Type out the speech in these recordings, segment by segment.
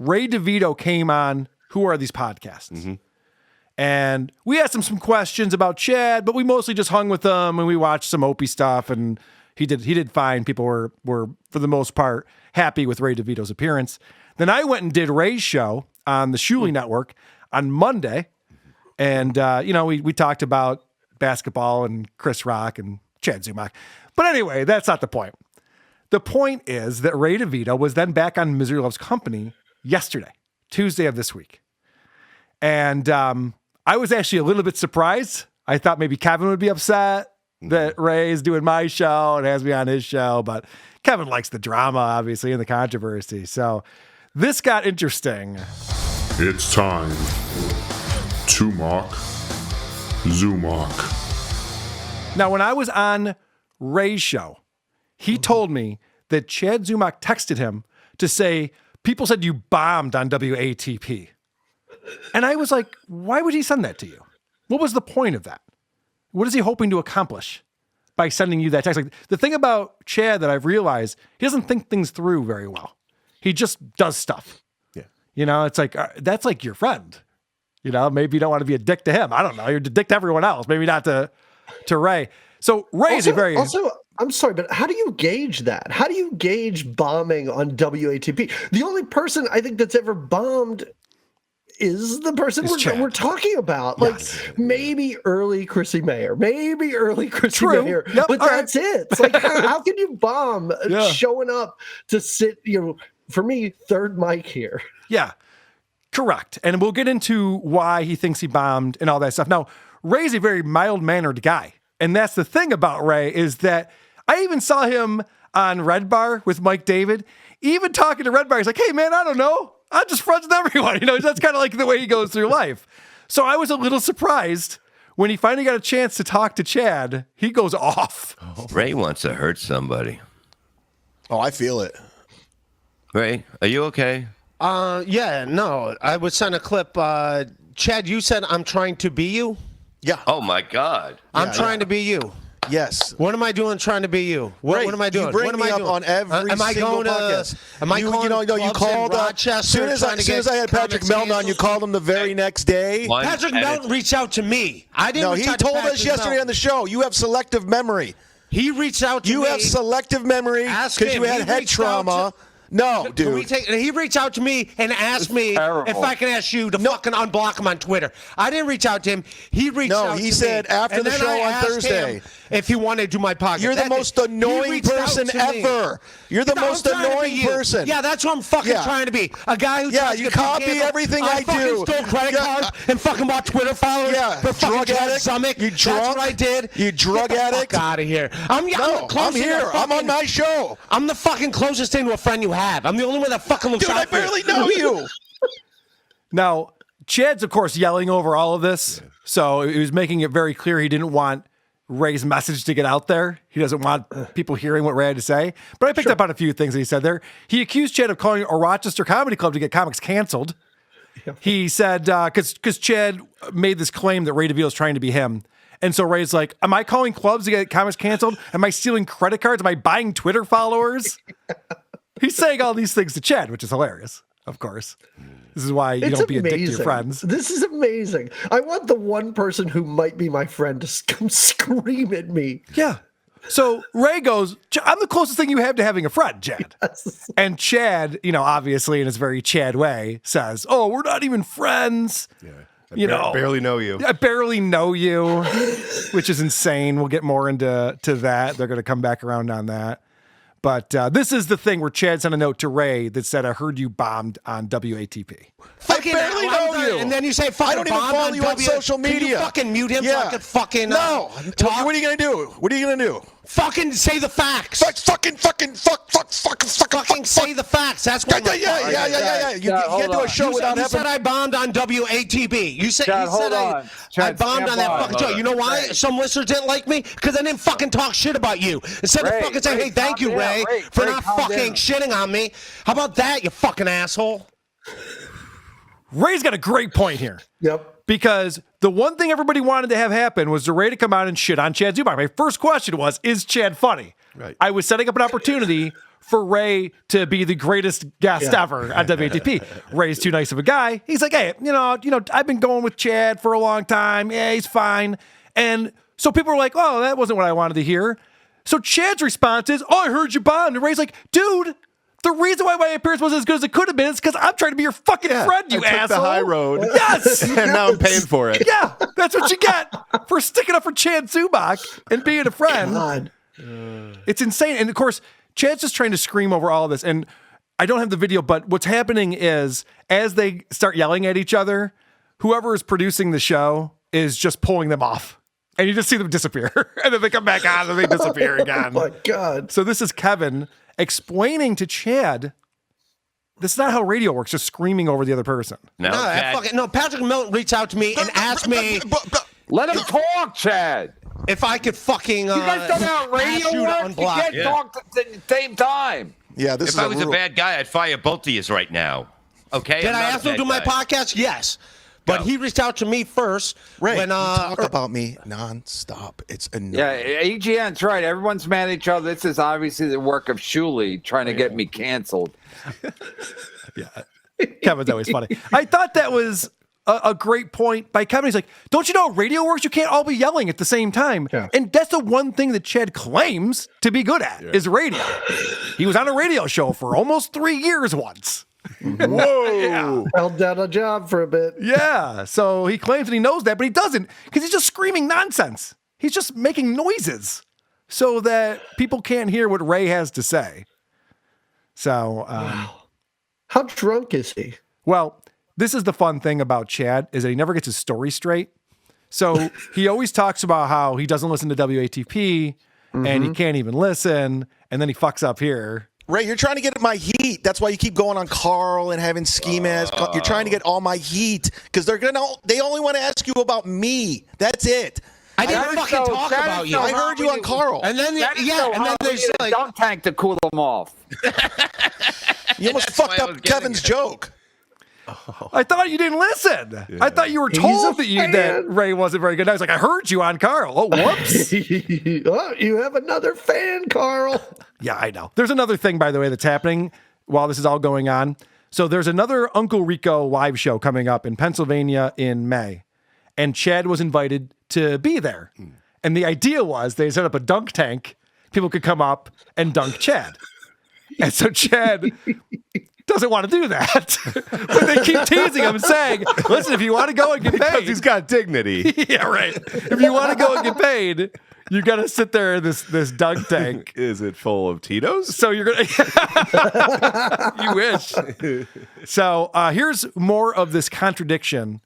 Ray DeVito came on Who Are These Podcasts? And we asked him some questions about Chad, but we mostly just hung with him and we watched some Opie stuff, and he did fine. People were for the most part happy with Ray DeVito's appearance. Then I went and did Ray's show on the Shuley Network on Monday, and we talked about basketball and Chris Rock and Chad Zumock. But anyway, that's not the point. The point is that Ray DeVito was then back on Misery Loves Company yesterday, Tuesday of this week. And I was actually a little bit surprised. I thought maybe Kevin would be upset that Ray is doing my show and has me on his show, but Kevin likes the drama, obviously, and the controversy. So this got interesting. It's time to mock Zumock. Now, when I was on Ray's show, he told me that Chad Zumock texted him to say, people said you bombed on WATP. And I was like, why would he send that to you? What was the point of that? What is he hoping to accomplish by sending you that text? Like, the thing about Chad that I've realized, he doesn't think things through very well. He just does stuff. Yeah. It's like, that's like your friend. Maybe you don't want to be a dick to him. I don't know. You're a dick to everyone else. Maybe not to Ray. So Ray's Also, I'm sorry, but how do you gauge that? How do you gauge bombing on WATP? The only person I think that's ever bombed is the person we're talking about. Yes. Like, maybe early Chrissy Mayer. True. Mayer. Yep. But that's it. It's like, how can you bomb showing up to sit, for me, third mic here? Yeah, correct. And we'll get into why he thinks he bombed and all that stuff. Now, Ray's a very mild-mannered guy. And that's the thing about Ray, is that I even saw him on Red Bar with Mike David, even talking to Red Bar. He's like, hey, man, I don't know. I'm just friends with everyone. That's kind of like the way he goes through life. So I was a little surprised when he finally got a chance to talk to Chad. He goes off. Ray wants to hurt somebody. Oh, I feel it. Ray, are you okay? Yeah, no. I was sent a clip. Chad, you said I'm trying to be you? Yeah. Oh, my God. I'm trying to be you. Yes. What am I doing trying to be you? What am I doing? You bring what am me I up doing? on every am I single going podcast. Am I going you called Rochester? As soon as I had Patrick Melton on, you called him the very next day. Patrick Melton reached out to me. I didn't. No, reach he out to told us Patrick yesterday Melton. on the show. You have selective memory. He reached out to me. You have selective memory because you had head trauma. No, dude. He reached out to me and asked me if I can ask you to fucking unblock him on Twitter. I didn't reach out to him. He reached out to me. No, he said after the show on Thursday. If he wanted to do my podcast. You're the most annoying person ever. You're the most annoying person. Yeah, that's what I'm fucking trying to be. A guy who you copy everything I do. Stole credit cards and fucking bought Twitter followers. Yeah, for drug addict. Zumock. You drunk? That's what I did. You drug addict. Fuck out of here. I'm here. I'm on my show. I'm the fucking closest thing to a friend you have. I'm the only one that fucking looks out I barely know you. Now, Chad's, of course, yelling over all of this. So he was making it very clear he didn't want Ray's message to get out there. He doesn't want people hearing what Ray had to say. But I picked up on a few things that he said there. He accused Chad of calling a Rochester comedy club to get comics canceled. He said, because Chad made this claim that Ray DeVito is trying to be him. And so Ray's like, am I calling clubs to get comics canceled? Am I stealing credit cards? Am I buying Twitter followers? He's saying all these things to Chad, which is hilarious, of course. This is why you don't be a dick to your friends. This is amazing. I want the one person who might be my friend to come scream at me. Yeah. So Ray goes, I'm the closest thing you have to having a friend, Chad. Yes. And Chad, obviously in his very Chad way, says, oh, we're not even friends. Yeah. I barely know you. I barely know you, which is insane. We'll get more into that. They're going to come back around on that. But this is the thing where Chad sent a note to Ray that said, I heard you bombed on WATP. I barely know you. And then you say, fucking I don't even follow you on social media. Can you fucking mute him so I could fucking No. talk? What are you going to do? What are you going to do? Fucking say the facts. Fucking say the facts. That's what. Yeah. You can't do a show without having. You said I bombed on WATP. You said Chad, he said I bombed on that fucking show. You know why some listeners didn't like me? Because I didn't fucking talk shit about you. Instead of fucking saying, hey, thank you, Ray, for not fucking shitting on me. How about that, you fucking asshole? Ray's got a great point here. Yep. Because the one thing everybody wanted to have happen was the Ray to come out and shit on Chad Zumock. My first question was, is Chad funny? Right. I was setting up an opportunity for Ray to be the greatest guest ever on WATP. Ray's too nice of a guy. He's like, hey, you know, I've been going with Chad for a long time. Yeah, he's fine. And so people were like, oh, that wasn't what I wanted to hear. So Chad's response is, oh, I heard you bombed. And Ray's like, dude, the reason why my appearance wasn't as good as it could have been is because I'm trying to be your fucking friend, you I took asshole. the high road. Yes. And now I'm paying for it. Yeah, that's what you get for sticking up for Chad Zumock and being a friend. God. It's insane. And of course, Chad's just trying to scream over all this. And I don't have the video, but what's happening is as they start yelling at each other, whoever is producing the show is just pulling them off. And you just see them disappear. And then they come back on and they disappear again. Oh my God. So this is Kevin explaining to Chad, this is not how radio works, just screaming over the other person. No, Chad, No, Patrick Milton reached out to me and asked me Let him talk, Chad. if I could fucking You guys don't know how ask radio you to works? You unblock. can't talk at the same time. Yeah, this if is I was a bad guy, I'd fire both of you right now. Okay? Did I'm I not a ask him to bad do my guy. podcast? Yes. But No. he reached out to me first. Ray, when, you talk about me nonstop. It's annoying. Yeah, EGN's right. Everyone's mad at each other. This is obviously the work of Shuley trying to get me canceled. Kevin's always funny. I thought that was a great point by Kevin. He's like, don't you know how radio works? You can't all be yelling at the same time. Yeah. And that's the one thing that Chad claims to be good at is radio. He was on a radio show for almost 3 years once. Whoa. Held down a job for a bit. Yeah. So he claims that he knows that, but he doesn't because he's just screaming nonsense. He's just making noises so that people can't hear what Ray has to say. So, How drunk is he? well, this is the fun thing about Chad is that he never gets his story straight. So he always talks about how he doesn't listen to WATP and he can't even listen. And then he fucks up here. Ray, you're trying to get my heat. That's why you keep going on Carl and having ski mask. You're trying to get all my heat because they only want to ask you about me. That's it. I didn't fucking talk about you. I heard you on Carl. And then, there's a dunk tank to cool them off. You almost fucked up Kevin's joke. I thought you didn't listen. Yeah. I thought you were told that Ray wasn't very good. I was like, I heard you on Carl. Oh, whoops. Oh, you have another fan, Carl. Yeah, I know. There's another thing, by the way, that's happening while this is all going on. So there's another Uncle Rico live show coming up in Pennsylvania in May. And Chad was invited to be there. And the idea was they set up a dunk tank. People could come up and dunk Chad. And so Chad doesn't want to do that. But they keep teasing him and saying, listen, if you want to go and get paid. Because he's got dignity. Yeah, right. If you want to go and get paid, you got to sit there in this dunk tank. Is it full of Tito's? So you're going to. You wish. So here's more of this contradiction.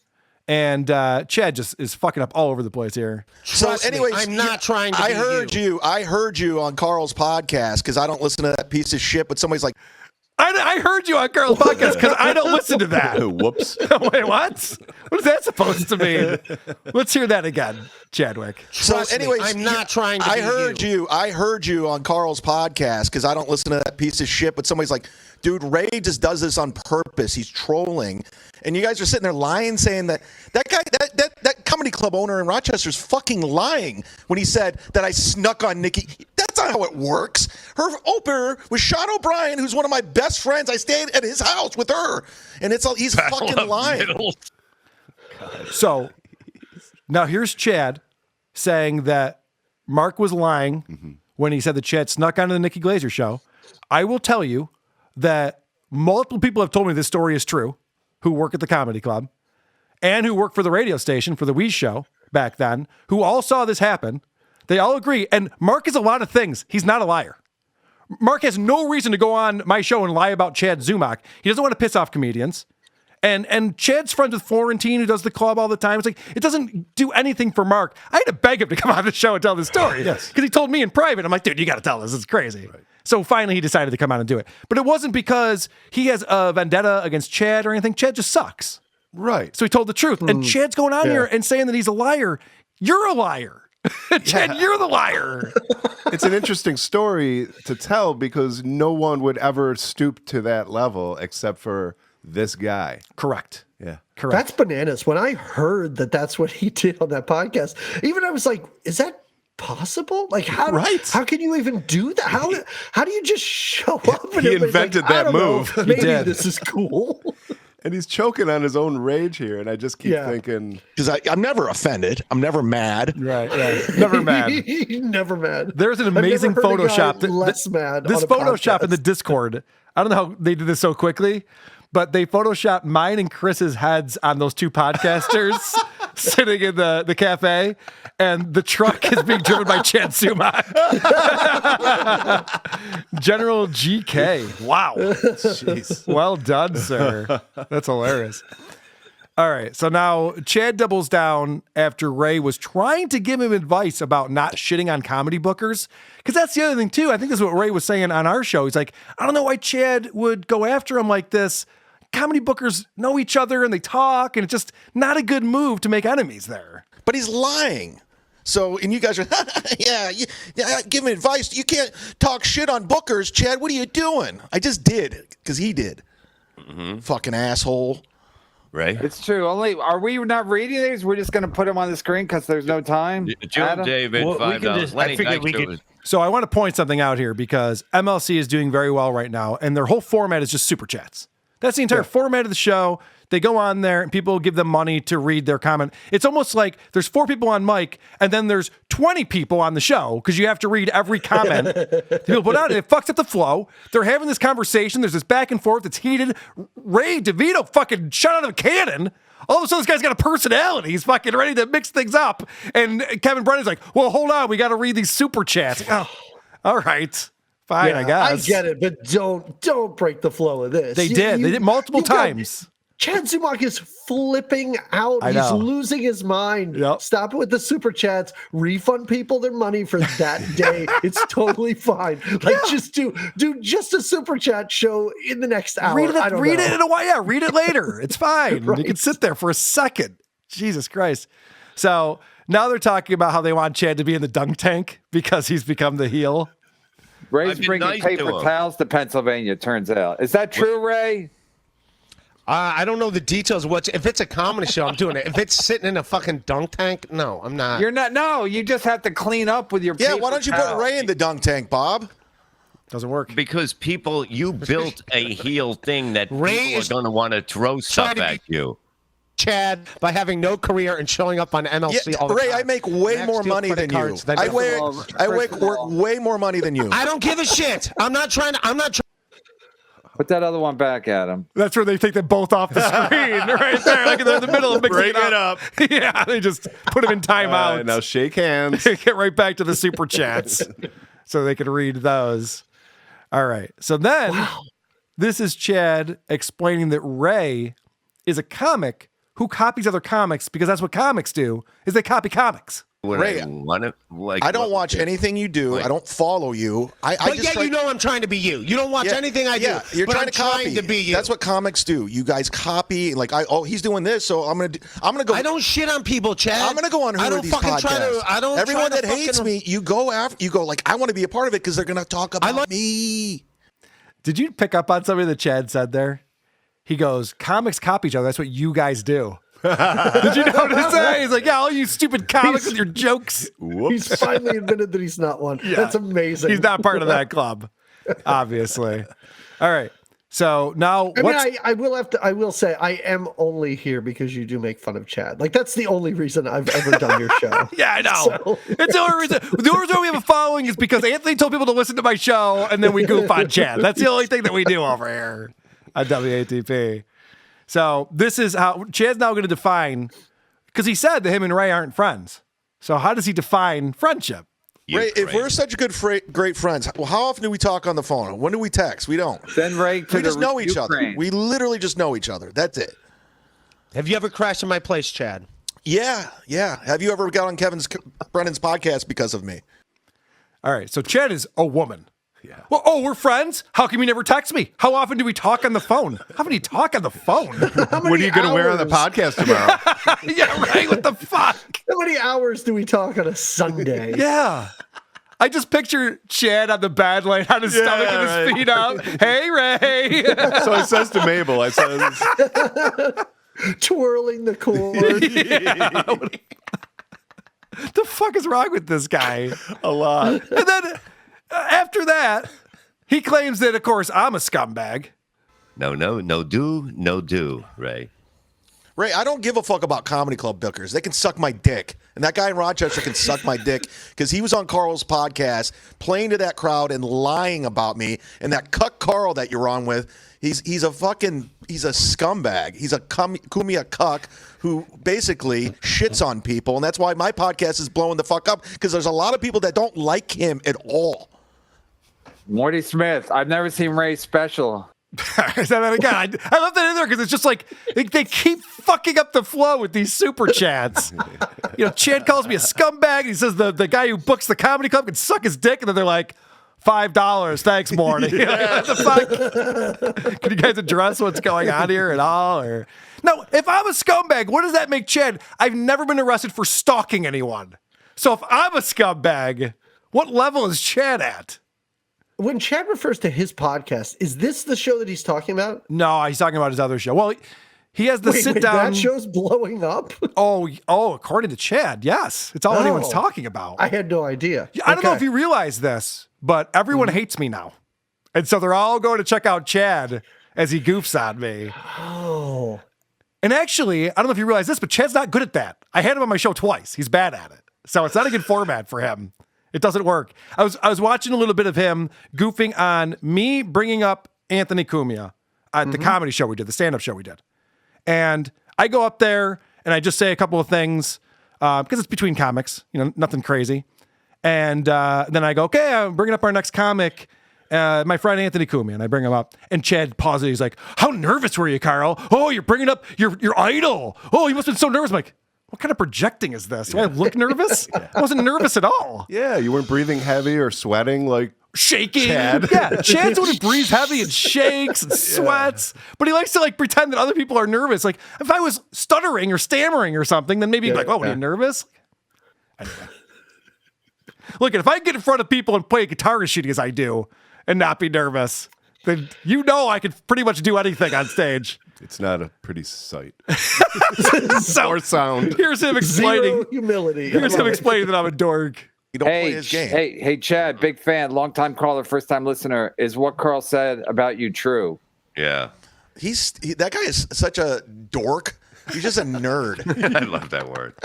And Chad just is fucking up all over the place here. So, anyways, I'm not trying to. I heard you on Carl's podcast because I don't listen to that piece of shit. But somebody's like, I heard you on Carl's podcast because I don't listen to that. Whoops. Wait, what? What is that supposed to mean? Let's hear that again, Chadwick. So, anyways, I'm not trying to. I heard you on Carl's podcast because I don't listen to that piece of shit. But somebody's like, dude, Ray just does this on purpose. He's trolling. And you guys are sitting there lying, saying that guy, that comedy club owner in Rochester is fucking lying when he said that I snuck on Nikki. That's not how it works. Her opener was Sean O'Brien, who's one of my best friends. I stayed at his house with her, and he's fucking lying. So now here's Chad saying that Mark was lying when he said that Chad snuck onto the Nikki Glazer show. I will tell you that multiple people have told me this story is true, who work at the comedy club and who work for the radio station for the Wee Show back then, who all saw this happen. They all agree. And Mark is a lot of things. He's not a liar. Mark has no reason to go on my show and lie about Chad Zumock. He doesn't want to piss off comedians. And Chad's friends with Florentine, who does the club all the time. It's like, it doesn't do anything for Mark. I had to beg him to come on the show and tell the story. Yes. Because he told me in private. I'm like, dude, you got to tell this. It's crazy. Right. So finally he decided to come out and do it. But it wasn't because he has a vendetta against Chad or anything. Chad just sucks. Right. So he told the truth. And Chad's going on here and saying that he's a liar. You're a liar. Chad, you're the liar. It's an interesting story to tell because no one would ever stoop to that level except for this guy. Correct. Yeah. Correct. That's bananas. When I heard that that's what he did on that podcast, even I was like, is that possible? Like how Right. how can you even do that? How do you just show up? And He everybody's invented like, I that don't know, move. Maybe did. this is cool. And he's choking on his own rage here, and I just keep thinking, Because I'm never offended. I'm never mad. Right. Never mad. Never mad. There's an I've never amazing heard a guy Photoshop. less mad. This on a Photoshop in the podcast. Discord. I don't know how they did this so quickly, but they Photoshopped mine and Chris's heads on those two podcasters sitting in the cafe, and the truck is being driven by Chad Zumock. General GK. Wow. jeez. Well done, sir. That's hilarious. All right. So now Chad doubles down after Ray was trying to give him advice about not shitting on comedy bookers. Because that's the other thing, too. I think this is what Ray was saying on our show. He's like, I don't know why Chad would go after him like this. Comedy bookers know each other and they talk, and it's just not a good move to make enemies there. But he's lying. So, and you guys are, give him advice. You can't talk shit on bookers, Chad. What are you doing? I just did, because he did. Fucking asshole. Right? It's true. Only are we not reading these? We're just going to put them on the screen because there's no time. Joe Adam? David, Well, we $5. can just- I Lenny figured we Dykstra could- was- So I want to point something out here because MLC is doing very well right now, and their whole format is just super chats. That's the entire format of the show. They go on there and people give them money to read their comment. It's almost like there's 4 people on mic and then there's 20 people on the show because you have to read every comment people put out. And it fucks up the flow. They're having this conversation. There's this back and forth. It's heated. Ray DeVito fucking shot out of a cannon. All of a sudden, this guy's got a personality. He's fucking ready to mix things up. And Kevin Brennan's like, well, hold on. We got to read these super chats. Oh, all right. Fine, I guess. I get it, but don't break the flow of this. They did. They did multiple times. Chad Zumock is flipping out. I He's know. losing his mind. Yep. Stop it with the super chats. Refund people their money for that day. It's totally fine. Like just do just a super chat show in the next hour. Read I don't know. it in a while. Yeah, read it later. It's fine. Right. You can sit there for a second. Jesus Christ. So now they're talking about how they want Chad to be in the dunk tank because he's become the heel. Ray's I've been bringing nice to paper him. towels to Pennsylvania. Turns out, is that true, Ray? I don't know the details of if it's a comedy show, I'm doing it. If it's sitting in a fucking dunk tank, no, I'm not. You're not. No, you just have to clean up with your. Yeah, paper why don't you towel. put Ray in the dunk tank, Bob? Doesn't work. Because you built a heel thing that Ray people is are going to want to throw stuff to be- at you. Chad by having no career and showing up on MLC all the Ray, time. I make way Max more Steel money credit than you. cards than I you. work way more money than you. I don't give a shit. I'm not trying to. Put that other one back, Adam. That's where they take them both off the screen right there, like they're in the middle of mixing Break it up. Yeah, they just put them in timeout. Now shake hands. Get right back to the super chats so they can read those. All right. So then this is Chad explaining that Ray is a comic who copies other comics because that's what comics do, is they copy comics. Ray, I don't watch anything you do. I don't follow you. I But just yet you know I'm trying to be you. You don't watch anything I do. Yeah, you're but trying I'm to copy. trying to be you. That's what comics do. You guys copy. Like, he's doing this, so I'm gonna go. I don't shit on people, Chad. I'm gonna go on I Who Are don't These fucking podcasts. try to. I don't. Everyone try that to hates fucking- me, you go after. You go like, I want to be a part of it because they're gonna talk about me. Did you pick up on something that Chad said there? He goes, comics copy each other. That's what you guys do. Did you notice that? He's like, yeah, all you stupid comics with your jokes. He's finally admitted that he's not one. Yeah. That's amazing. He's not part of that club, obviously. All right. So now, I will say I am only here because you do make fun of Chad. Like that's the only reason I've ever done your show. Yeah, I know. So- It's the only reason. The only reason we have a following is because Anthony told people to listen to my show, and then we goof on Chad. That's the only thing that we do over here on WATP. So this is how Chad's now going to define, because he said that him and Ray aren't friends. So how does he define friendship? Ray, if we're such good, great friends, well, how often do we talk on the phone? When do we text? We don't. Send Ray to We just know each Ukraine. other. We literally just know each other. That's it. Have you ever crashed in my place, Chad? Yeah. Have you ever got on Brennan's podcast because of me? All right. So Chad is a woman. Yeah. Well, oh, we're friends? How come you never text me? How often do we talk on the phone? How often do you talk on the phone? What are you going to wear on the podcast tomorrow? Yeah, right. What the fuck? How many hours do we talk on a Sunday? Yeah. I just picture Chad on the bed, laying on his stomach with his feet up. Hey, Ray. So I says to Mabel, I says, Twirling the cord. The fuck is wrong with this guy? A lot. And then after that, he claims that, of course, I'm a scumbag. No do, Ray. Ray, I don't give a fuck about comedy club bookers. They can suck my dick. And that guy in Rochester can suck my dick because he was on Carl's podcast playing to that crowd and lying about me. And that cuck Carl that you're on with, he's a scumbag. He's a kumia cuck who basically shits on people. And that's why my podcast is blowing the fuck up because there's a lot of people that don't like him at all. Morty Smith, I've never seen Ray's special. I said that again. I left that in there because it's just like they keep fucking up the flow with these super chats. You know, Chad calls me a scumbag. And he says the guy who books the comedy club can suck his dick, and then they're like, $5. Thanks, Morty. What the fuck? Can you guys address what's going on here at all? Or no, if I'm a scumbag, what does that make Chad? I've never been arrested for stalking anyone. So if I'm a scumbag, what level is Chad at? When Chad refers to his podcast, is this the show that he's talking about? No, he's talking about his other show. Well, he has the sit down. That show's blowing up? Oh, according to Chad, yes. It's all anyone's talking about. I had no idea. I don't know if you realize this, but everyone hates me now. And so they're all going to check out Chad as he goofs on me. Oh. And actually, I don't know if you realize this, but Chad's not good at that. I had him on my show twice. He's bad at it. So it's not a good format for him. It doesn't work. I was watching a little bit of him goofing on me bringing up Anthony Cumia at the comedy show we did, the stand-up show we did. And I go up there and I just say a couple of things because it's between comics, you know, nothing crazy. And then I go, okay, I'm bringing up our next comic, my friend Anthony Cumia, and I bring him up. And Chad pauses. He's like, how nervous were you, Carl? Oh, you're bringing up your idol. Oh, you must have been so nervous. I'm like, what kind of projecting is this? Do I look nervous? I wasn't nervous at all. Yeah, you weren't breathing heavy or sweating like shaking. Chad. Yeah, Chad's the one who breathes heavy and shakes and sweats, but he likes to like pretend that other people are nervous. Like if I was stuttering or stammering or something, then maybe he'd be like, "Oh, are you nervous?" Anyway. Look, if I get in front of people and play guitar as shitty as I do and not be nervous, then you know I could pretty much do anything on stage. It's not a pretty sight. Or sound. Here's him explaining. Zero humility. Here's him explaining that I'm a dork. You don't play his game. Hey, Chad, big fan, long time caller, first time listener. Is what Carl said about you true? Yeah. That guy is such a dork. He's just a nerd. I love that word.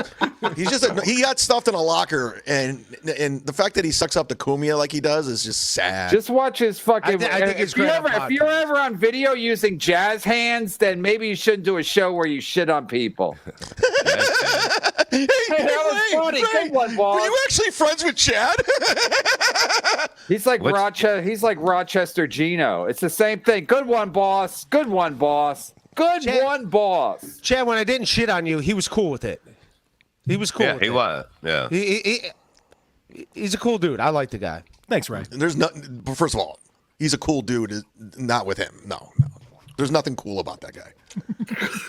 He got stuffed in a locker, and the fact that he sucks up the Cumia like he does is just sad. Just watch his fucking. I think it's great if you're ever on video using jazz hands, then maybe you shouldn't do a show where you shit on people. Hey, that was funny. Good one, boss. Were you actually friends with Chad? He's like Rochester. He's like Rochester Gino. It's the same thing. Good one, boss. Good one, boss. Good one, boss. Chad, when I didn't shit on you, he was cool with it. He was cool with it. He was. Yeah. He's a cool dude. I like the guy. Thanks, Ray. There's nothing. First of all, he's a cool dude. Not with him. No. There's nothing cool about that guy.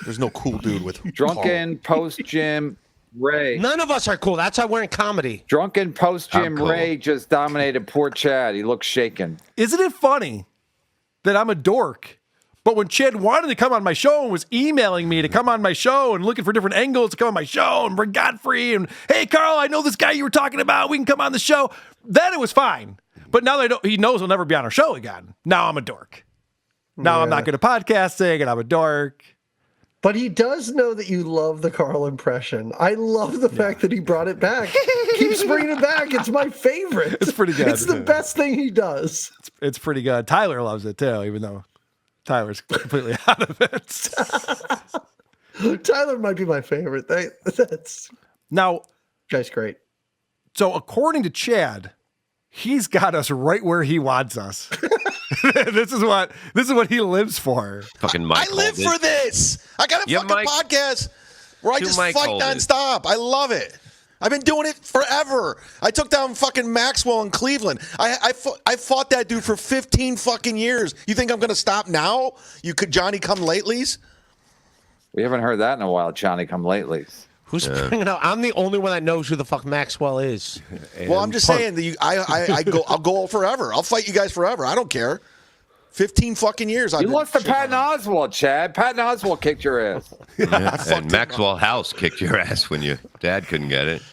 There's no cool dude with drunken post gym Ray. None of us are cool. That's why we're in comedy. Drunken post gym cool. Ray just dominated poor Chad. He looks shaken. Isn't it funny that I'm a dork? But when Chad wanted to come on my show and was emailing me to come on my show and looking for different angles to come on my show and bring Godfrey and, hey, Carl, I know this guy you were talking about. We can come on the show. Then it was fine. But now that he knows he'll never be on our show again. Now I'm a dork. Now I'm not good at podcasting and I'm a dork. But he does know that you love the Carl impression. I love the fact that he brought it back. Keeps bringing it back. It's my favorite. It's pretty good. It's the best thing he does. It's pretty good. Tyler loves it too, even though Tyler's completely out of it. Tyler might be my favorite. That's now, guy's great. So according to Chad, he's got us right where he wants us. This is what he lives for. Fucking Mike. I live for this. I got a fucking podcast where I just fight nonstop. I love it. I've been doing it forever. I took down fucking Maxwell in Cleveland. I fought that dude for 15 fucking years. You think I'm going to stop now? You could Johnny come latelys? We haven't heard that in a while, Johnny come latelys. Who's bringing up? I'm the only one that knows who the fuck Maxwell is. Well, I'm just saying that I'll go forever. I'll fight you guys forever. I don't care. 15 fucking years. You lost to Patton Oswalt, Chad. Patton Oswalt kicked your ass. And Maxwell House kicked your ass when your dad couldn't get it.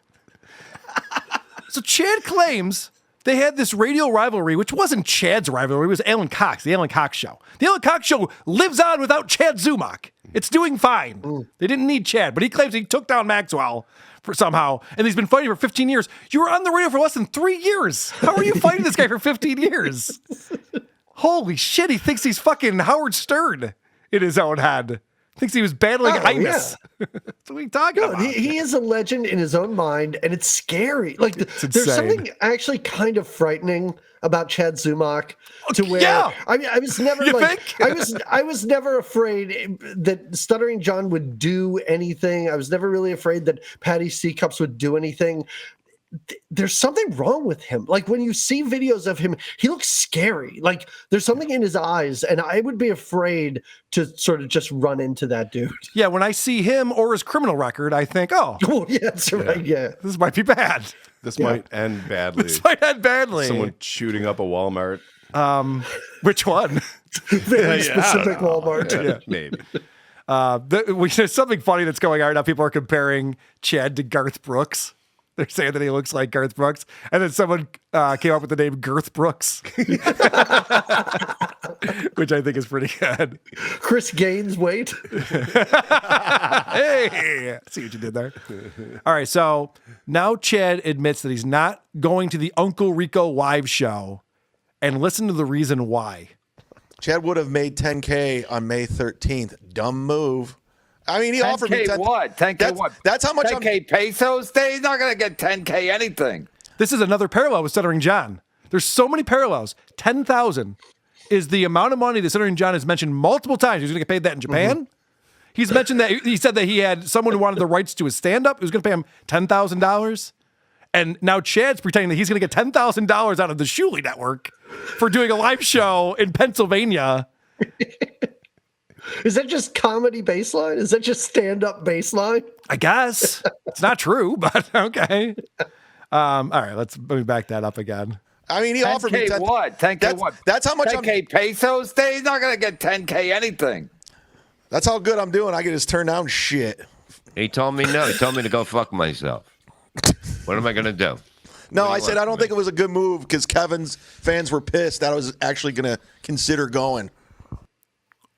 So Chad claims they had this radio rivalry, which wasn't Chad's rivalry. It was Alan Cox, the Alan Cox Show. The Alan Cox Show lives on without Chad Zumock. It's doing fine. They didn't need Chad, but he claims he took down Maxwell somehow, and he's been fighting for 15 years. You were on the radio for less than 3 years. How are you fighting this guy for 15 years? Holy shit, he thinks he's fucking Howard Stern in his own head. Thinks he was battling Imus. Yeah. That's what are you talking about? He is a legend in his own mind, and it's scary. Like there's something actually kind of frightening about Chad Zumock to where I mean I was never I was never afraid that Stuttering John would do anything. I was never really afraid that Patty C-Cups would do anything. There's something wrong with him. Like when you see videos of him, he looks scary. Like there's something in his eyes, and I would be afraid to sort of just run into that dude. Yeah, when I see him or his criminal record, I think, oh yeah, that's right. Yeah, this might be bad. This might end badly. This might end badly. Someone shooting up a Walmart. Which one? Very specific Walmart. Yeah, maybe. There's something funny that's going on right now. People are comparing Chad to Garth Brooks. They're saying that he looks like Garth Brooks. And then someone came up with the name Girth Brooks, which I think is pretty good. Chris Gaines, wait. Hey, see what you did there. All right, so now Chad admits that he's not going to the Uncle Rico live show, and listen to the reason why. Chad would have made $10K on May 13th. Dumb move. I mean, he offered me 10K what? 10K what? That's how much 10K pesos? He's not going to get 10K anything. This is another parallel with Stuttering John. There's so many parallels. 10,000 is the amount of money that Stuttering John has mentioned multiple times. He's going to get paid that in Japan. Mm-hmm. He's mentioned that he said that he had someone who wanted the rights to his stand-up. He was going to pay him $10,000. And now Chad's pretending that he's going to get $10,000 out of the Shuley Network for doing a live show in Pennsylvania. Is that just comedy baseline? Is that just stand-up baseline? I guess. It's not true, but okay. All right, let me back that up again. I mean, he offered me 10K what? 10K what? That's how much 10K pesos? He's not going to get 10K anything. That's how good I'm doing. I can just turn down shit. He told me no. He told me to go fuck myself. What am I going to do? No, I said I don't think it was a good move because Kevin's fans were pissed that I was actually going to consider going.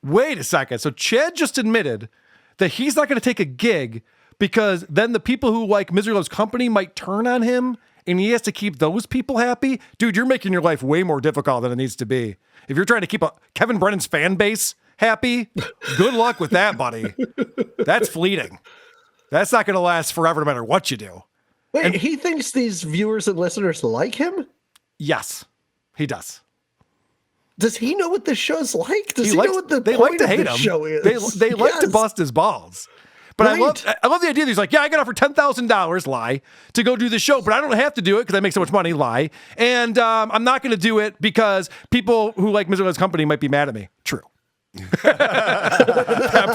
Wait a second. So Chad just admitted that he's not going to take a gig because then the people who like Misery Loves Company might turn on him and he has to keep those people happy. Dude, you're making your life way more difficult than it needs to be. If you're trying to keep Kevin Brennan's fan base happy, good luck with that, buddy. That's fleeting. That's not going to last forever no matter what you do. Wait, he thinks these viewers and listeners like him? Yes, he does. Does he know what this show's like? Does he know what the they point like to of hate this him. show is? They like to bust his balls. But Right. I love the idea that he's like, yeah, I got offered $10,000, lie, to go do the show, but I don't have to do it because I make so much money, lie. And I'm not going to do it because people who like Misery Loves Company might be mad at me. True. that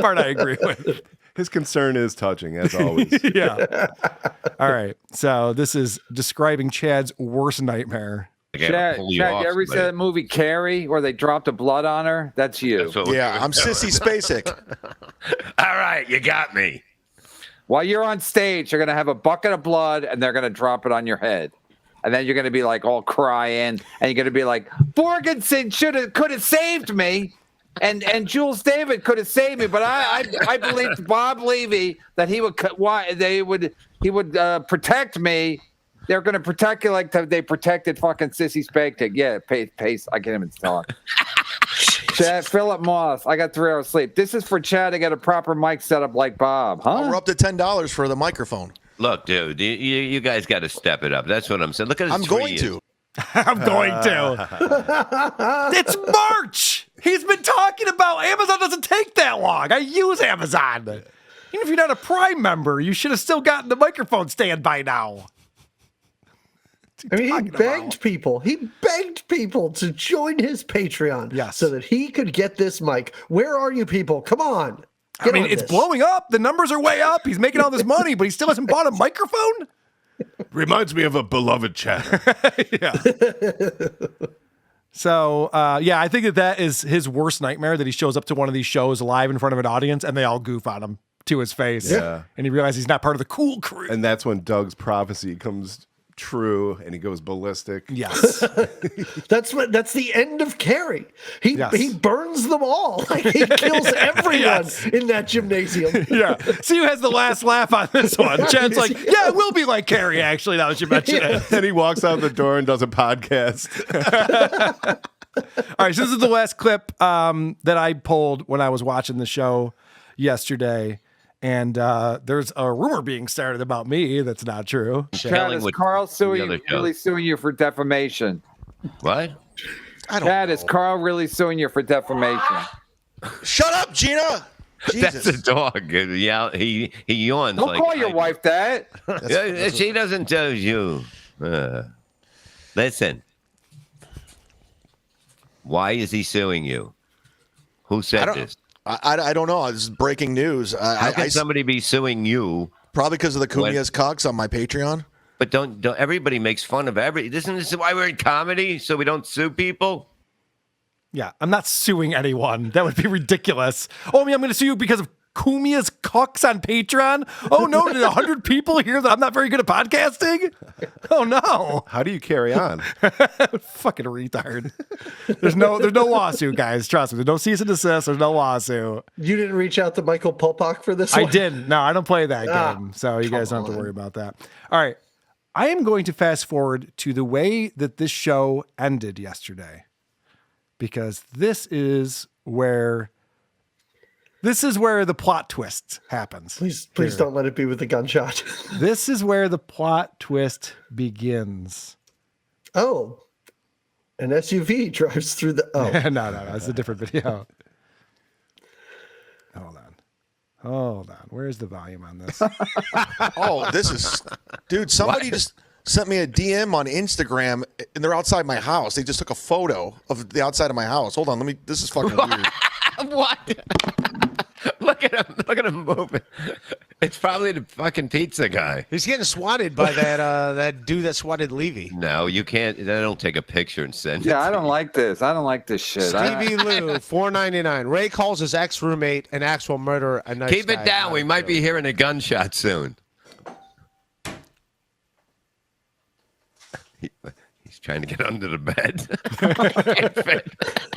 part I agree with. His concern is touching, as always. Yeah. All right. So this is describing Chad's worst nightmare. Chad, you ever see that movie Carrie where they dropped the blood on her? That's you. Yeah, I'm Sissy Spacek. All right, you got me. While you're on stage, you're going to have a bucket of blood and they're going to drop it on your head. And then you're going to be like all crying and you're going to be like, Borgenson could have saved me. And Jules David could have saved me, but I believed Bob Levy that he would protect me. They're going to protect you like they protected fucking Sissy Spacek. Yeah, pace. I can't even talk. Chad, Philip Moss. I got 3 hours sleep. This is for Chad to get a proper mic set up like Bob, huh? We're up to $10 for the microphone. Look, dude, you guys got to step it up. That's what I'm saying. Look at his I'm going to. I'm going to. It's March. He's been talking about Amazon doesn't take that long. I use Amazon. Even if you're not a Prime member, you should have still gotten the microphone stand by now. I mean, he begged people to join his Patreon so that he could get this mic. Where are you people? Come on. I mean, it's blowing up. The numbers are way up. He's making all this money, but he still hasn't bought a microphone? Reminds me of a beloved chatter. Yeah. So, I think that is his worst nightmare, that he shows up to one of these shows live in front of an audience and they all goof on him to his face. Yeah. And he realizes he's not part of the cool crew. And that's when Doug's prophecy comes true, and he goes ballistic. Yes. That's the end of Carrie. He burns them all. Like, he kills everyone in that gymnasium. Yeah. See who has the last laugh on this one. Chad's like, yeah, it will be like Carrie, actually, now that you mention it. And he walks out the door and does a podcast. All right, so this is the last clip that I pulled when I was watching the show yesterday. And there's a rumor being started about me that's not true. Chad, is Carl really suing you for defamation? What? Chad, is Carl really suing you for defamation? Shut up, Gina. Jesus. That's a dog. Yeah, he yawns. Don't like, call your wife that. She doesn't tell you. Listen. Why is he suing you? Who said this? I don't know. This is breaking news. How can somebody be suing you? Probably because of the Cumia's Cocks on my Patreon. But don't everybody makes fun of Isn't this why we're in comedy? So we don't sue people? Yeah, I'm not suing anyone. That would be ridiculous. Oh, I mean, I'm going to sue you because of Kumia's Cocks on Patreon? Oh, no, did 100 people hear that I'm not very good at podcasting? Oh, no. How do you carry on? Fucking retard. There's no lawsuit, guys. Trust me. There's no cease and desist. There's no lawsuit. You didn't reach out to Michael Popok for this one? I didn't. No, I don't play that game. So you guys don't have to worry about that. All right. I am going to fast forward to the way that this show ended yesterday, because this is where the plot twist happens. Please don't let it be with the gunshot. This is where the plot twist begins. Oh, an SUV drives through the. Oh, no, it's a different video. Hold on. Where's the volume on this? Oh, this is, dude. Somebody just sent me a DM on Instagram, and they're outside my house. They just took a photo of the outside of my house. Hold on, this is fucking weird. What? Look at him moving. It's probably the fucking pizza guy. He's getting swatted by that dude that swatted Levy. No, you can't. They don't take a picture and send it. Yeah, I don't like this. I don't like this shit. Stevie Lou, $4.99. Ray calls his ex-roommate an actual murderer a nice Keep guy. it down. We might be hearing a gunshot soon. He's trying to get under the bed.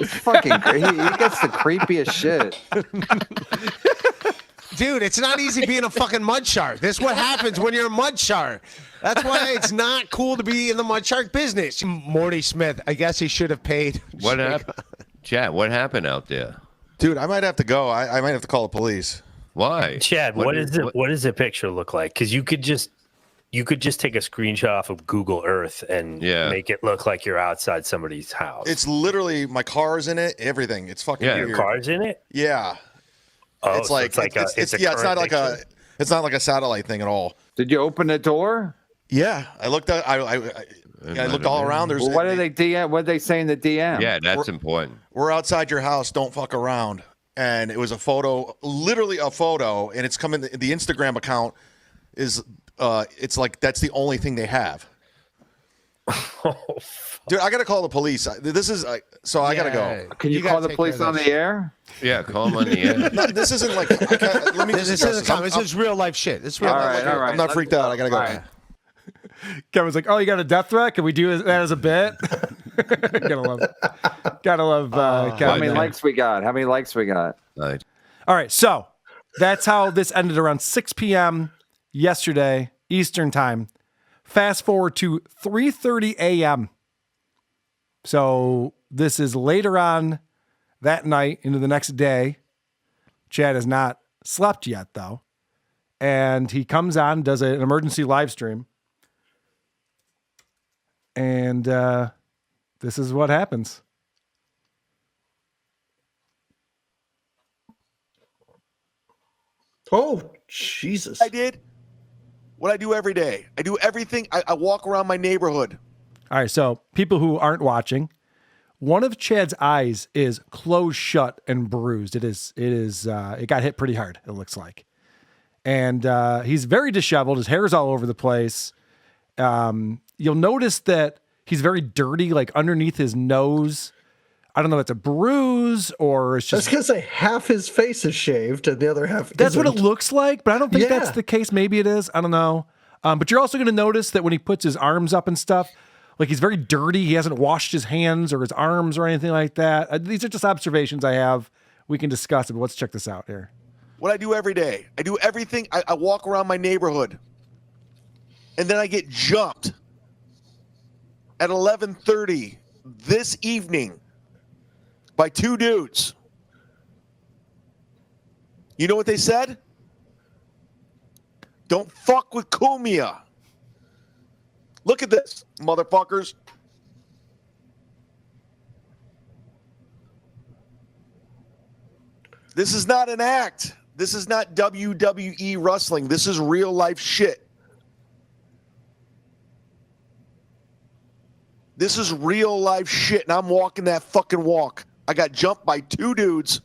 It's fucking great. He gets the creepiest shit. Dude, it's not easy being a fucking mud shark. This is what happens when you're a mud shark. That's why it's not cool to be in the mud shark business. Morty Smith, I guess he should have paid. What happened? Chad, what happened out there? Dude, I might have to go. I might have to call the police. Why? Chad, what does the picture look like? Because you could just take a screenshot off of Google Earth and make it look like you're outside somebody's house. It's literally my car's in it, everything. It's fucking weird. Your car's in it? Yeah. Oh, it's so like it's not like a satellite thing at all. Did you open the door? Yeah, I looked at I looked all around. There's what did they DM? What did they say in the DM? Yeah, that's important. We're outside your house. Don't fuck around. And it was a photo, literally a photo, and it's coming. The Instagram account is. It's like that's the only thing they have. Dude, I gotta call the police. This is so I gotta go. Can you call the police on the air? Yeah, call them on the air. No, this isn't like. Let me. This is real life shit. This is real life. All right. I'm not freaked out. I gotta go. Right. Kevin's like, "Oh, you got a death threat? Can we do that as a bit?" Gotta love. How many likes we got? All right, so that's how this ended around 6 p.m. yesterday Eastern time. Fast forward to 3:30 a.m. So this is later on that night into the next day. Chad has not slept yet though, and he comes on, does an emergency live stream, and this is what happens. Oh, Jesus. I did what I do every day. I do everything. I walk around my neighborhood. All right, so people who aren't watching, one of Chad's eyes is closed shut and bruised. It got hit pretty hard, it looks like. And he's very disheveled. His hair's all over the place. You'll notice that he's very dirty, like underneath his nose. I don't know if it's a bruise or it's just... That's because half his face is shaved and the other half That's isn't. what it looks like, but I don't think that's the case. Maybe it is. I don't know. But you're also going to notice that when he puts his arms up and stuff, like he's very dirty. He hasn't washed his hands or his arms or anything like that. These are just observations I have. We can discuss it, but let's check this out here. What I do every day. I do everything. I walk around my neighborhood. And then I get jumped at 11:30 this evening by two dudes. You know what they said? Don't fuck with Cumia. Look at this, motherfuckers. This is not an act. This is not WWE wrestling. This is real life shit. This is real life shit, and I'm walking that fucking walk. I got jumped by two dudes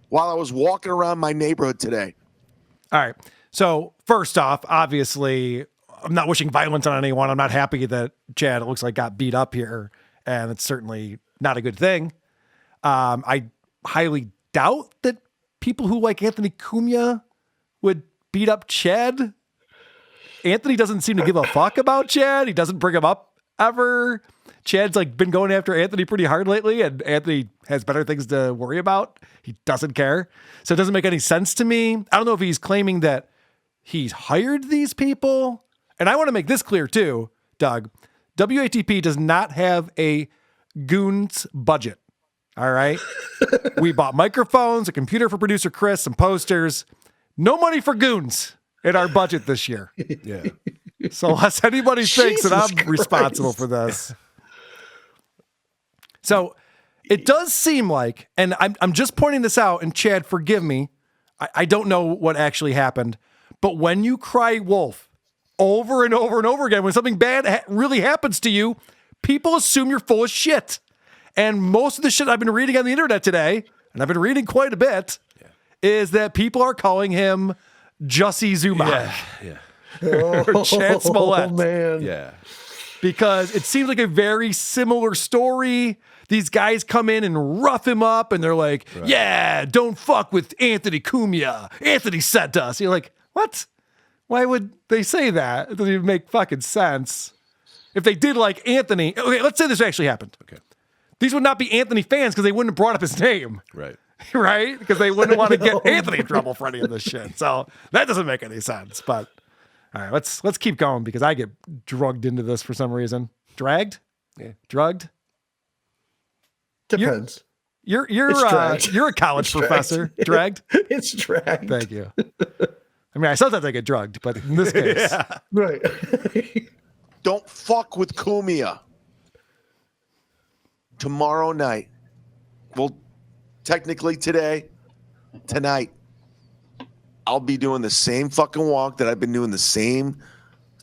while I was walking around my neighborhood today. All right. So first off, obviously, I'm not wishing violence on anyone. I'm not happy that Chad, it looks like, got beat up here, and it's certainly not a good thing. I highly doubt that people who like Anthony Cumia would beat up Chad. Anthony doesn't seem to give a fuck about Chad. He doesn't bring him up ever. Chad's like been going after Anthony pretty hard lately, and Anthony has better things to worry about. He doesn't care. So it doesn't make any sense to me. I don't know if he's claiming that he's hired these people. And I want to make this clear too, Doug. WATP does not have a goons budget. All right. We bought microphones, a computer for producer Chris, some posters. No money for goons in our budget this year. Yeah. So unless anybody thinks that I'm responsible for this. So it does seem like, and I'm just pointing this out, and Chad, forgive me, I don't know what actually happened, but when you cry wolf over and over and over again, when something bad really happens to you, people assume you're full of shit. And most of the shit I've been reading on the internet today, and I've been reading quite a bit, is that people are calling him Jussie Zumock. Yeah. Or Chad Smollett. Oh, man. Yeah. Because it seems like a very similar story. These guys come in and rough him up, and they're like, yeah, don't fuck with Anthony Cumia. Anthony sent us. You're like, what? Why would they say that? It doesn't even make fucking sense. If they did like Anthony, okay, let's say this actually happened. Okay. These would not be Anthony fans because they wouldn't have brought up his name. Right. Right? Because they wouldn't want to get Anthony in trouble for any of this shit. So that doesn't make any sense. But all right, let's keep going because I get drugged into this for some reason. Dragged? Yeah. Drugged? Depends. You're a college professor. Dragged? It's dragged. Thank you. I mean, I sometimes I get drugged, but in this case. Yeah. Right. Don't fuck with Cumia. Tomorrow night. Well, technically tonight, I'll be doing the same fucking walk that I've been doing the same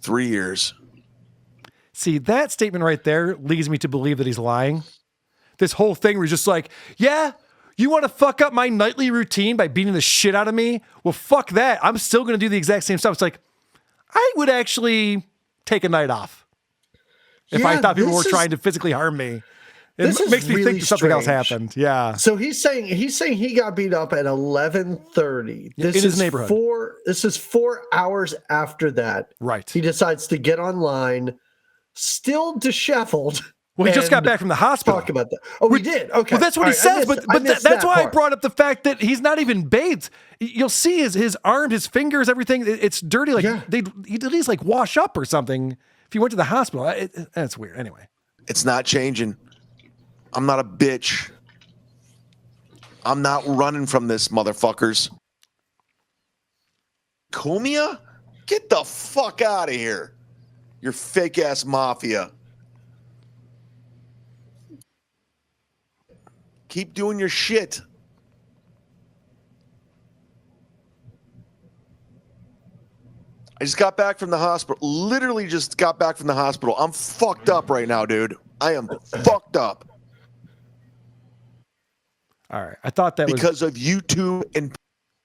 3 years. See, that statement right there leads me to believe that he's lying. This whole thing where he's just like, yeah, you want to fuck up my nightly routine by beating the shit out of me? Well, fuck that. I'm still going to do the exact same stuff. It's like, I would actually take a night off if I thought people were trying to physically harm me. It makes me think that something else happened. Yeah. So he's saying he got beat up at 11:30. In his neighborhood. This is 4 hours after that. Right. He decides to get online, still disheveled. Well, he just got back from the hospital. Talk about that. Oh, he did. Okay. Well, that's what he says. But that's why I brought up the fact that he's not even bathed. You'll see his arm, his fingers, everything. It's dirty. Like he'd at least like wash up or something if he went to the hospital. That's weird. Anyway, it's not changing. I'm not a bitch. I'm not running from this, motherfuckers. Cumia? Get the fuck out of here. Your fake ass mafia. Keep doing your shit. I just got back from the hospital. Literally just got back from the hospital. I'm fucked up right now, dude. I am fucked up. All right. I thought that because of YouTube and.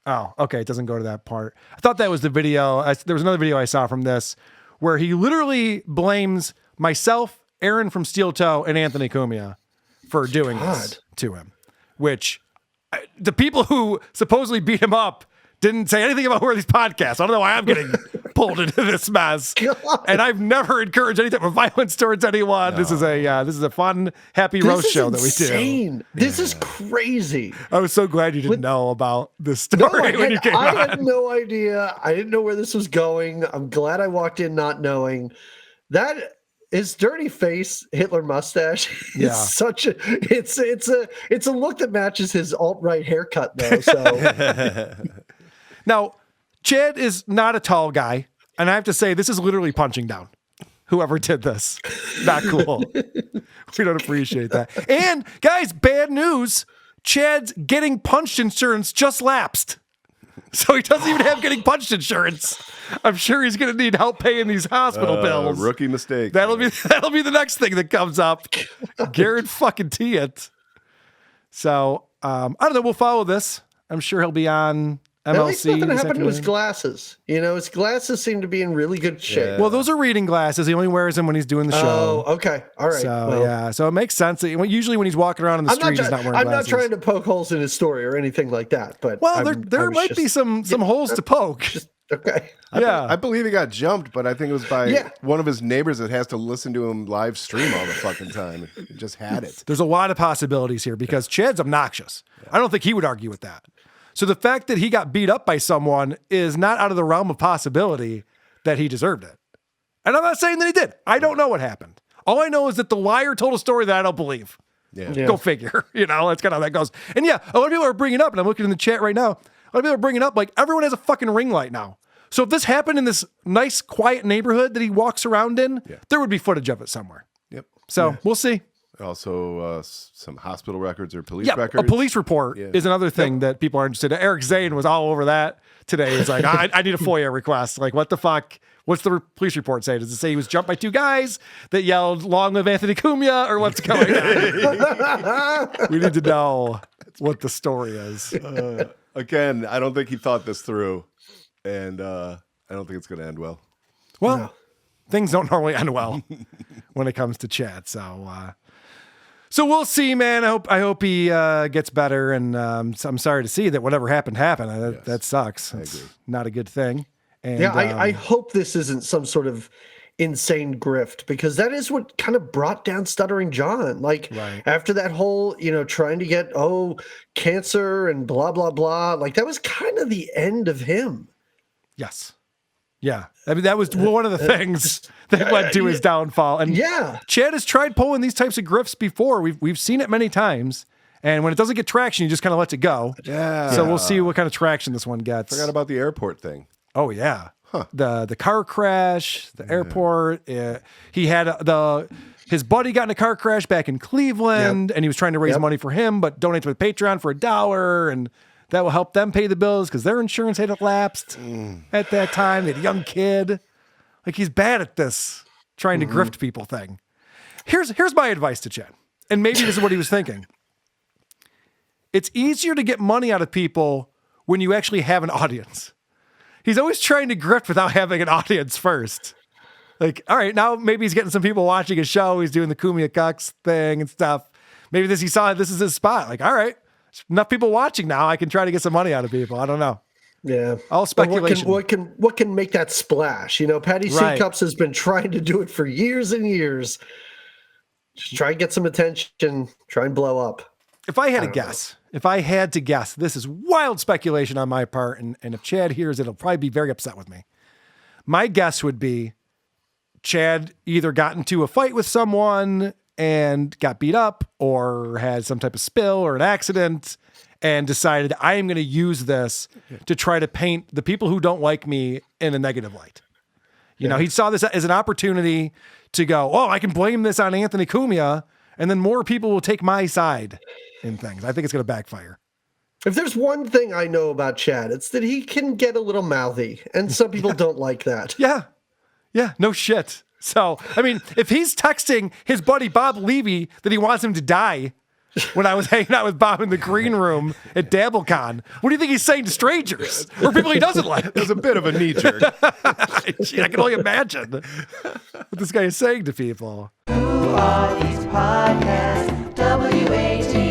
Oh, okay. It doesn't go to that part. I thought that was the video. There was another video I saw from this where he literally blames myself, Aaron from Steel Toe, and Anthony Cumia for doing this to him, which the people who supposedly beat him up didn't say anything about who are these podcasts. I don't know why I'm getting pulled into this mess. And I've never encouraged any type of violence towards anyone. No. This is a fun, happy roast show that we do. This is crazy. I was so glad you didn't know about this story when you came on. I had no idea. I didn't know where this was going. I'm glad I walked in not knowing. That his dirty face, Hitler mustache is such a it's a look that matches his alt-right haircut though. So now, Chad is not a tall guy, and I have to say this is literally punching down. Whoever did this, not cool. We don't appreciate that. And guys, bad news. Chad's getting punched insurance just lapsed. So he doesn't even have getting punched insurance. I'm sure he's going to need help paying these hospital bills. Rookie mistake. That'll be the next thing that comes up. Guarantee it. So I don't know. We'll follow this. I'm sure he'll be on MLC. At least nothing happened to his glasses. His glasses seem to be in really good shape. Yeah. Well, those are reading glasses. He only wears them when he's doing the show. Oh, okay. All right. So, so it makes sense. That usually when he's walking around in the street, he's not wearing glasses. I'm not trying to poke holes in his story or anything like that. But there might be some holes to poke. Okay. I believe he got jumped, but I think it was by one of his neighbors that has to listen to him live stream all the fucking time. He just had it. There's a lot of possibilities here because Chad's obnoxious. I don't think he would argue with that. So the fact that he got beat up by someone is not out of the realm of possibility that he deserved it. And I'm not saying that he did. I don't know what happened. All I know is that the liar told a story that I don't believe. Yeah. Go figure. That's kind of how that goes. And a lot of people are bringing up, and I'm looking in the chat right now, a lot of people are bringing up, like, everyone has a fucking ring light now. So if this happened in this nice, quiet neighborhood that he walks around in, there would be footage of it somewhere. Yep. So we'll see. Also, some hospital records or police records. A police report is another thing that people are interested in. Eric Zane was all over that today. He's like, I need a FOIA request. Like, what the fuck? What's the police report say? Does it say he was jumped by two guys that yelled, "Long live Anthony Cumia," or what's going on? We need to know what the story is. Again, I don't think he thought this through, and I don't think it's going to end well. Well, things don't normally end well when it comes to Chad. So we'll see, man. I hope he gets better, and I'm sorry to see that whatever happened. That sucks. I agree. Not a good thing. And, I hope this isn't some sort of insane grift, because that is what kind of brought down Stuttering John. Like after that whole, trying to get cancer and blah blah blah. Like that was kind of the end of him. Yes. Yeah, I mean, that was one of the things that led to his downfall. And Chad has tried pulling these types of grifts before. We've seen it many times. And when it doesn't get traction, he just kind of lets it go. Yeah. So we'll see what kind of traction this one gets. Forgot about the airport thing. Oh, yeah. Huh. The car crash, the airport. He had his buddy got in a car crash back in Cleveland, and he was trying to raise money for him, but donate to Patreon for $1. And that will help them pay the bills because their insurance had lapsed at that time. They had a young kid. Like, he's bad at this trying to grift people thing. Here's my advice to Chad. And maybe this is what he was thinking. It's easier to get money out of people when you actually have an audience. He's always trying to grift without having an audience first. Like, all right, now maybe he's getting some people watching his show. He's doing the Cumia Cucks thing and stuff. Maybe he saw this is his spot. Like, all right, enough people watching now. I can try to get some money out of people. I don't know. Yeah. All speculation. What can make that splash? Patty C. Cups has been trying to do it for years and years. Just try and get some attention. Try and blow up. If I had to guess, this is wild speculation on my part, and if Chad hears it, he'll probably be very upset with me. My guess would be Chad either got into a fight with someone and got beat up, or had some type of spill or an accident, and decided, I am going to use this to try to paint the people who don't like me in a negative light. He saw this as an opportunity to go, I can blame this on Anthony Cumia, and then more people will take my side in things. I think it's going to backfire. If there's one thing I know about Chad, it's that he can get a little mouthy, and some people don't like that. Yeah, no shit. So, I mean, if he's texting his buddy Bob Levy that he wants him to die when I was hanging out with Bob in the green room at DabbleCon, what do you think he's saying to strangers or people he doesn't like? There's a bit of a knee jerk. I can only imagine what this guy is saying to people. Who are these podcasts? WAT.